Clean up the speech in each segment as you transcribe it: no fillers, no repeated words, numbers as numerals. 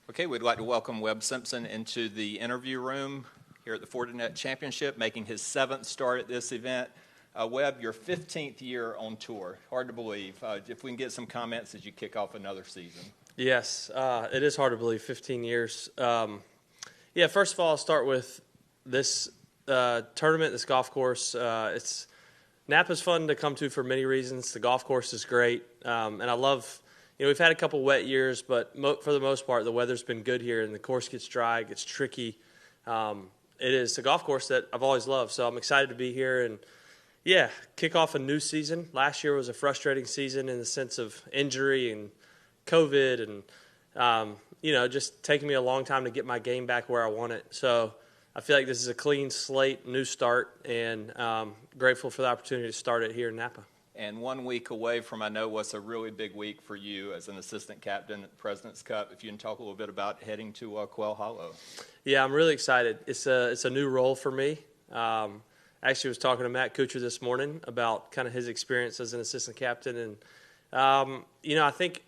Okay, we'd like to welcome Webb Simpson into the interview room here at the Fortinet Championship, making his 7th start at this event. Webb, your 15th year on tour. Hard to believe. If we can get some comments as you kick off another season. Yes, it is hard to believe, 15 years. First of all, I'll start with this tournament, this golf course. Napa's fun to come to for many reasons. The golf course is great, and I love. We've had a couple wet years, but for the most part, the weather's been good here, and the course gets dry, it gets tricky. It is a golf course that I've always loved, so I'm excited to be here and, kick off a new season. Last year was a frustrating season in the sense of injury and COVID and, just taking me a long time to get my game back where I want it. So I feel like this is a clean slate, new start, and grateful for the opportunity to start it here in Napa. And 1 week away from, I know, what's a really big week for you as an assistant captain at the President's Cup. If you can talk a little bit about heading to Quail Hollow. Yeah, I'm really excited. It's a new role for me. Actually was talking to Matt Kuchar this morning about kind of his experience as an assistant captain. And, I think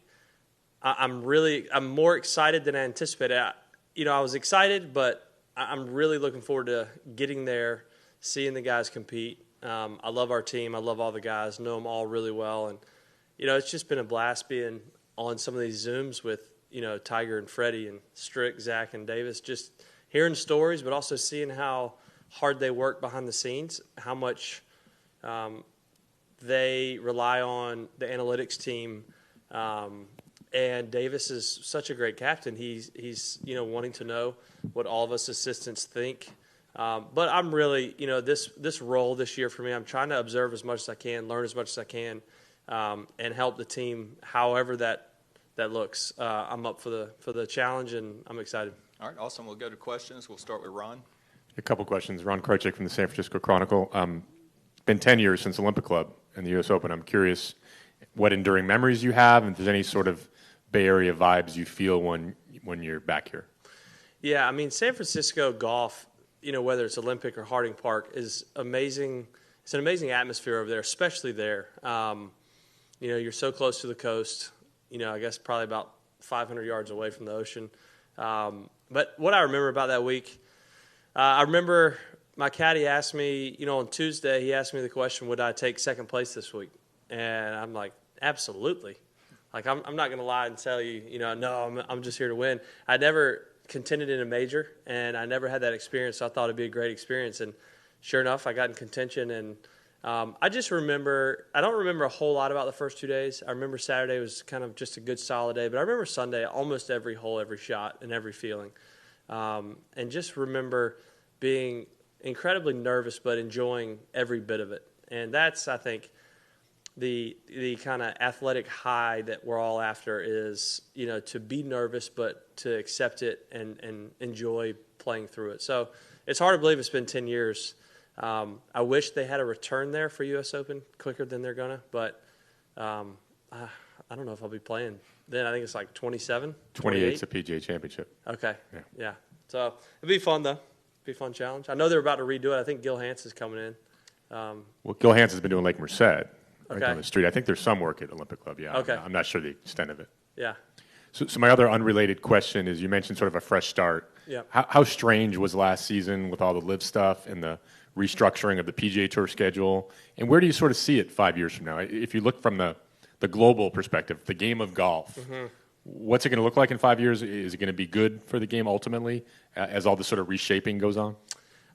I'm more excited than I anticipated. I was excited, but I'm really looking forward to getting there, seeing the guys compete. I love our team. I love all the guys, know them all really well. And, it's just been a blast being on some of these Zooms with, Tiger and Freddie and Strick, Zach and Davis, just hearing stories, but also seeing how hard they work behind the scenes, how much they rely on the analytics team. And Davis is such a great captain. He's wanting to know what all of us assistants think. But I'm really, this role this year for me, I'm trying to observe as much as I can, learn as much as I can, and help the team however that looks. I'm up for the challenge, and I'm excited. All right, awesome. We'll go to questions. We'll start with Ron. A couple questions. Ron Krajcik from the San Francisco Chronicle. Been 10 years since Olympic Club and the U.S. Open. I'm curious what enduring memories you have, and if there's any sort of Bay Area vibes you feel when you're back here. Yeah, San Francisco golf, whether it's Olympic or Harding Park, is amazing. It's an amazing atmosphere over there, especially there. You're so close to the coast, I guess probably about 500 yards away from the ocean. But what I remember about that week, I remember my caddy asked me, on Tuesday, he asked me the question, would I take second place this week? And I'm like, absolutely. Like, I'm not going to lie and tell you, no, I'm just here to win. I never contended in a major, and I never had that experience, so I thought it'd be a great experience. And sure enough, I got in contention, and I just remember – I don't remember a whole lot about the first 2 days. I remember Saturday was kind of just a good, solid day, but I remember Sunday, almost every hole, every shot, and every feeling. And just remember being incredibly nervous but enjoying every bit of it. And that's, I think – the kind of athletic high that we're all after is, to be nervous but to accept it and enjoy playing through it. So it's hard to believe it's been 10 years. I wish they had a return there for U.S. Open quicker than they're going to, but I don't know if I'll be playing then. I think it's like 27, 28 is the PGA Championship. Okay, yeah. So it'll be fun, though. It'll be a fun challenge. I know they're about to redo it. I think Gil Hanse is coming in. Well, Gil Hanse has been doing Lake Merced. Right okay. down the street. I think there's some work at Olympic Club, yeah. Okay. I'm not sure the extent of it. Yeah. So my other unrelated question is you mentioned sort of a fresh start. Yeah. How strange was last season with all the live stuff and the restructuring of the PGA Tour schedule? And where do you sort of see it 5 years from now? If you look from the global perspective, the game of golf, what's it going to look like in 5 years? Is it going to be good for the game ultimately as all this sort of reshaping goes on?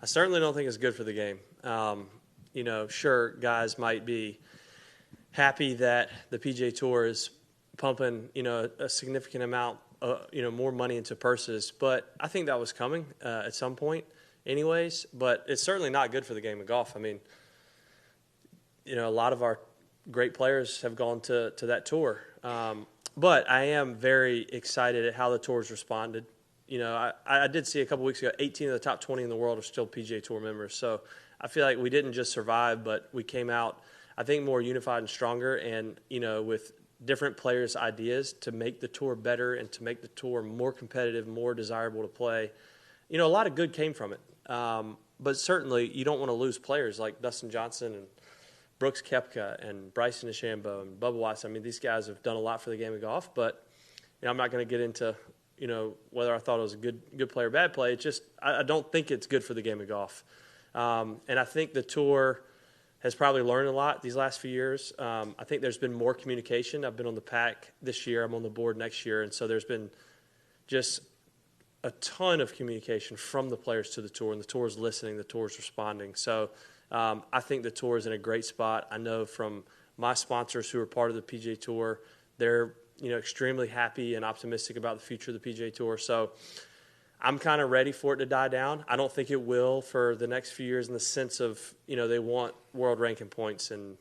I certainly don't think it's good for the game. Sure, guys might be happy that the PGA Tour is pumping, a significant amount, more money into purses. But I think that was coming at some point anyways. But it's certainly not good for the game of golf. A lot of our great players have gone to that tour. But I am very excited at how the tour's responded. I did see a couple weeks ago, 18 of the top 20 in the world are still PGA Tour members. So I feel like we didn't just survive, but we came out, I think, more unified and stronger and, with different players' ideas to make the tour better and to make the tour more competitive, more desirable to play. A lot of good came from it. But certainly you don't want to lose players like Dustin Johnson and Brooks Koepka and Bryson DeChambeau and Bubba Watson. These guys have done a lot for the game of golf, but I'm not going to get into whether I thought it was a good play or bad play. It's just I don't think it's good for the game of golf. And I think the tour has probably learned a lot these last few years. I think there's been more communication. I've been on the PAC this year. I'm on the board next year. And so there's been just a ton of communication from the players to the tour, and the tour's listening, the tour's responding. So I think the tour is in a great spot. I know from my sponsors who are part of the PGA Tour, they're extremely happy and optimistic about the future of the PGA Tour. So I'm kind of ready for it to die down. I don't think it will for the next few years in the sense of, they want world ranking points, and,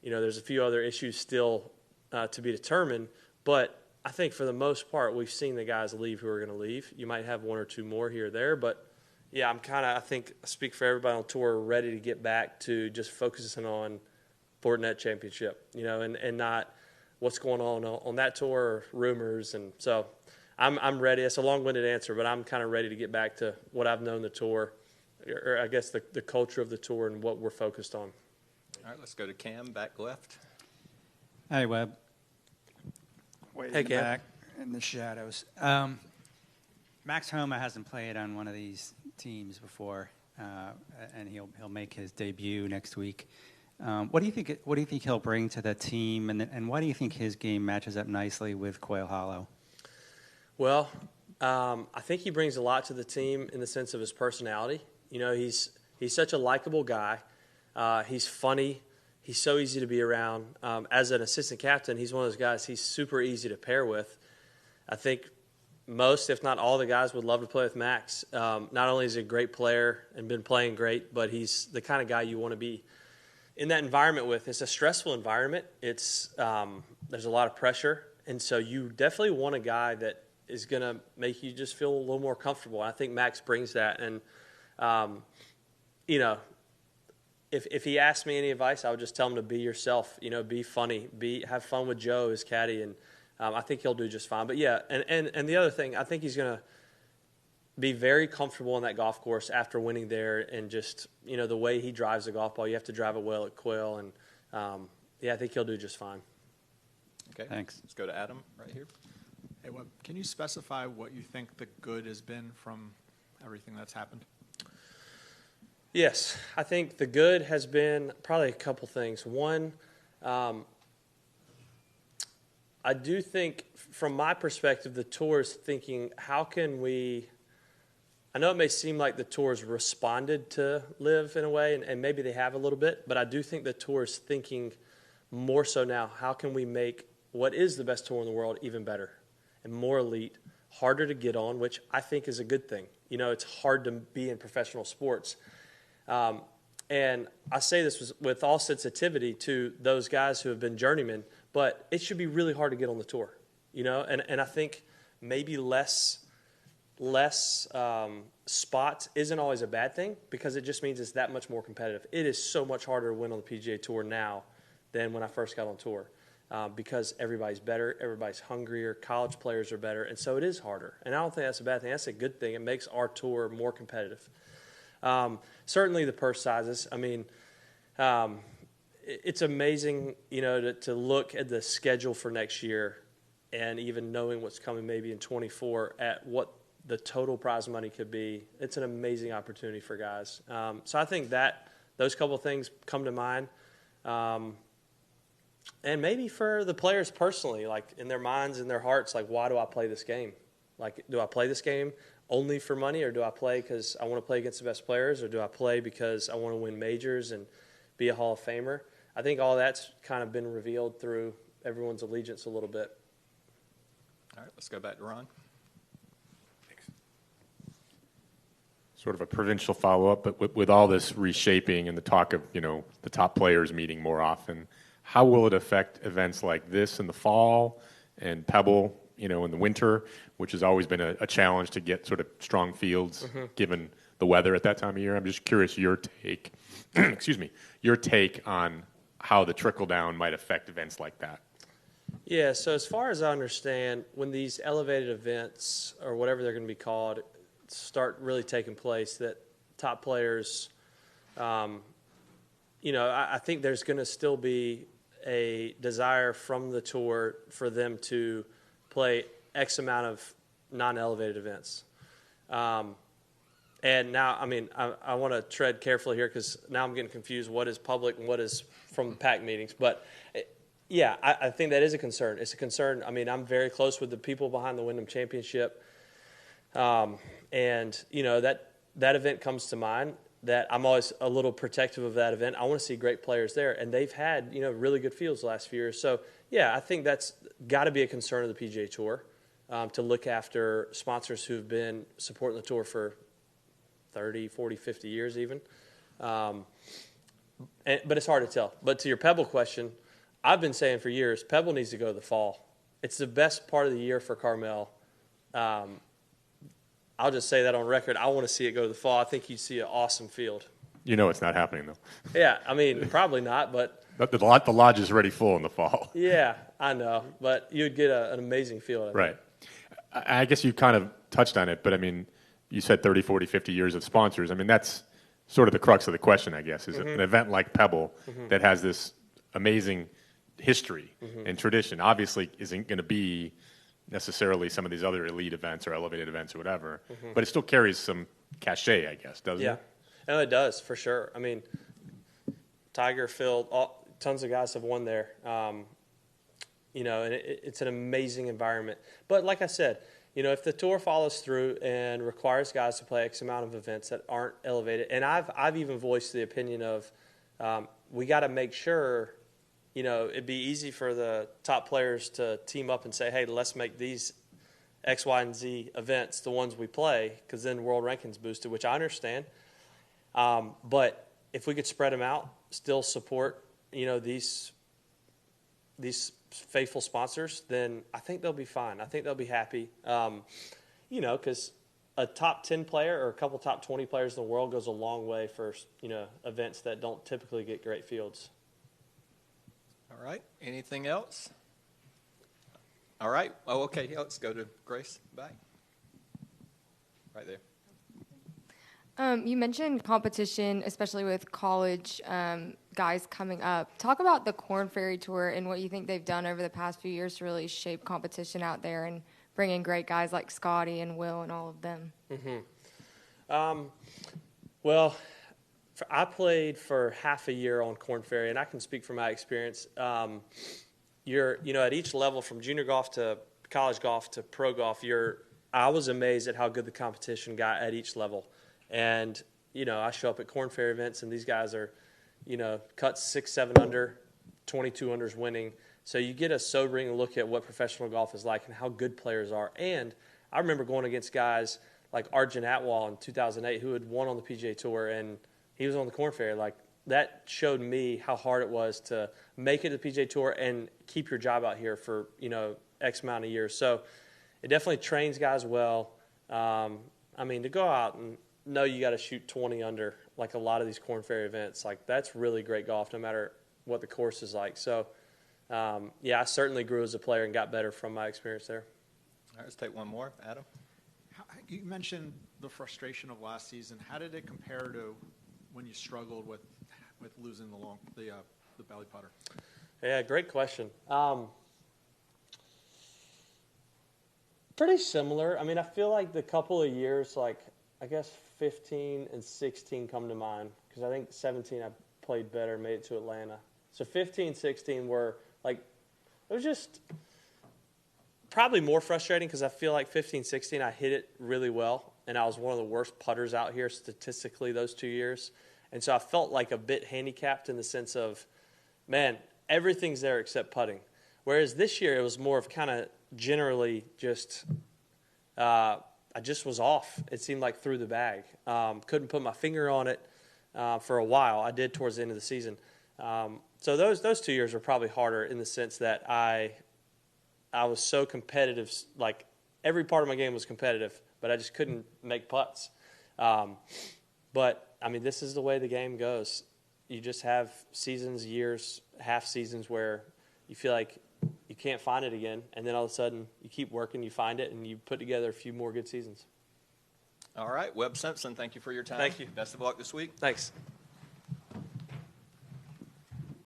there's a few other issues still to be determined. But I think for the most part, we've seen the guys leave who are going to leave. You might have one or two more here or there, but yeah, I think I speak for everybody on tour, ready to get back to just focusing on Fortinet Championship, and not what's going on that tour or rumors. And so I'm ready. It's a long-winded answer, but I'm kind of ready to get back to what I've known the tour, or I guess the culture of the tour and what we're focused on. All right, let's go to Cam, back left. Hey, Webb. Hey, Cam. Back in the shadows. Max Homa hasn't played on one of these teams before, and he'll make his debut next week. What do you think he'll bring to the team, and why do you think his game matches up nicely with Quail Hollow? Well, I think he brings a lot to the team in the sense of his personality. He's such a likable guy. He's funny. He's so easy to be around. As an assistant captain, he's one of those guys he's super easy to pair with. I think most, if not all, the guys would love to play with Max. Not only is he a great player and been playing great, but he's the kind of guy you want to be in that environment with. It's a stressful environment. There's a lot of pressure, and so you definitely want a guy that is going to make you just feel a little more comfortable. I think Max brings that. And, if he asked me any advice, I would just tell him to be yourself, be funny, have fun with Joe, his caddy, and I think he'll do just fine. But, yeah, and the other thing, I think he's going to be very comfortable on that golf course after winning there, and just, the way he drives the golf ball, you have to drive it well at Quail, and, I think he'll do just fine. Okay, thanks. Let's go to Adam right here. Hey, Webb, can you specify what you think the good has been from everything that's happened? Yes, I think the good has been probably a couple things. One, I do think from my perspective, the tour is thinking, how can we – I know it may seem like the tour's responded to Live in a way, and maybe they have a little bit, but I do think the tour is thinking more so now, how can we make what is the best tour in the world even better and more elite, harder to get on, which I think is a good thing. It's hard to be in professional sports. And I say this with all sensitivity to those guys who have been journeymen, but it should be really hard to get on the tour, and I think maybe less spots isn't always a bad thing, because it just means it's that much more competitive. It is so much harder to win on the PGA Tour now than when I first got on tour, because everybody's better, everybody's hungrier, college players are better, and so it is harder. And I don't think that's a bad thing. That's a good thing. It makes our tour more competitive. Certainly the purse sizes. I mean, it's amazing, to look at the schedule for next year, and even knowing what's coming maybe in 24 at what the total prize money could be. It's an amazing opportunity for guys. So I think that those couple of things come to mind. And maybe for the players personally, like in their minds and their hearts, like, why do I play this game? Like, do I play this game only for money, or do I play because I want to play against the best players, or do I play because I want to win majors and be a Hall of Famer? I think all that's kind of been revealed through everyone's allegiance a little bit. All right, let's go back to Ron. Sort of a provincial follow-up, but with all this reshaping and the talk of, the top players meeting more often, how will it affect events like this in the fall and Pebble, in the winter, which has always been a challenge to get sort of strong fields given the weather at that time of year? I'm just curious your take, your take on how the trickle-down might affect events like that. Yeah, so as far as I understand, when these elevated events, or whatever they're going to be called, start really taking place, that top players, I think there's going to still be a desire from the tour for them to play X amount of non-elevated events. And now, I mean, I want to tread carefully here because now I'm getting confused what is public and what is from PAC meetings. But, yeah, I think that is a concern. It's a concern. I mean, I'm very close with the people behind the Wyndham Championship. And, you know, that event comes to mind, that I'm always a little protective of that event. I want to see great players there. And they've had, you know, really good fields the last few years. So, yeah, I think that's got to be a concern of the PGA Tour, to look after sponsors who've been supporting the tour for 30, 40, 50 years even. But it's hard to tell. But to your Pebble question, I've been saying for years, Pebble needs to go to the fall. It's the best part of the year for Carmel. I'll just say that on record. I want to see it go to the fall. I think you'd see an awesome field. You know it's not happening, though. Yeah, I mean, probably not, but The lodge is already full in the fall. yeah, I know. But you'd get an amazing field. Right. I guess you kind of touched on it, but, I mean, you said 30, 40, 50 years of sponsors. I mean, that's sort of the crux of the question, I guess, is an event like Pebble that has this amazing history and tradition obviously isn't going to be necessarily some of these other elite events or elevated events or whatever, but it still carries some cachet, I guess, doesn't it? Yeah, no, it does, for sure. I mean, Tiger, Phil, tons of guys have won there. You know, and it's an amazing environment. But like I said, you know, if the tour follows through and requires guys to play X amount of events that aren't elevated, and I've even voiced the opinion of we got to make sure, you know, it'd be easy for the top players to team up and say, hey, let's make these X, Y, and Z events the ones we play, because then world ranking's boosted, which I understand. But if we could spread them out, still support, you know, these faithful sponsors, then I think they'll be fine. I think they'll be happy. You know, because a top 10 player or a couple top 20 players in the world goes a long way for, you know, events that don't typically get great fields. All right. Anything else? All right. Oh, okay. Yeah, let's go to Grace. Bye. Right there. You mentioned competition, especially with college guys coming up. Talk about the Korn Ferry Tour and what you think they've done over the past few years to really shape competition out there and bring in great guys like Scotty and Will and all of them. Well, I played for half a year on Korn Ferry, and I can speak from my experience. You know, at each level, from junior golf to college golf to pro golf, I was amazed at how good the competition got at each level. And, you know, I show up at Korn Ferry events, and these guys are, you know, cut 6, 7 under, 22 unders winning. So you get a sobering look at what professional golf is like and how good players are. And I remember going against guys like Arjun Atwal in 2008 who had won on the PGA Tour, and he was on the Korn Ferry. Like, that showed me how hard it was to make it to the PGA Tour and keep your job out here for, you know, X amount of years. So it definitely trains guys well. I mean, to go out and know you got to shoot 20 under, like a lot of these Korn Ferry events, like that's really great golf no matter what the course is like. So, yeah, I certainly grew as a player and got better from my experience there. All right, let's take one more. Adam? You mentioned the frustration of last season. How did it compare to when you struggled with losing the belly putter? Yeah, great question. Pretty similar. I mean, I feel like the couple of years, like I guess 15 and 16 come to mind, because I think 17 I played better, made it to Atlanta. So 15, 16 were like, it was just probably more frustrating because I feel like 15, 16 I hit it really well, and I was one of the worst putters out here statistically those 2 years. And so I felt like a bit handicapped in the sense of, man, everything's there except putting. Whereas this year it was more of kind of generally just I just was off. It seemed like through the bag. Couldn't put my finger on it for a while. I did towards the end of the season. So those 2 years were probably harder in the sense that I was so competitive. Like every part of my game was competitive, but I just couldn't make putts. But, I mean, this is the way the game goes. You just have seasons, years, half seasons where you feel like you can't find it again, and then all of a sudden you keep working, you find it, and you put together a few more good seasons. All right, Webb Simpson, thank you for your time. Thank you. Best of luck this week. Thanks.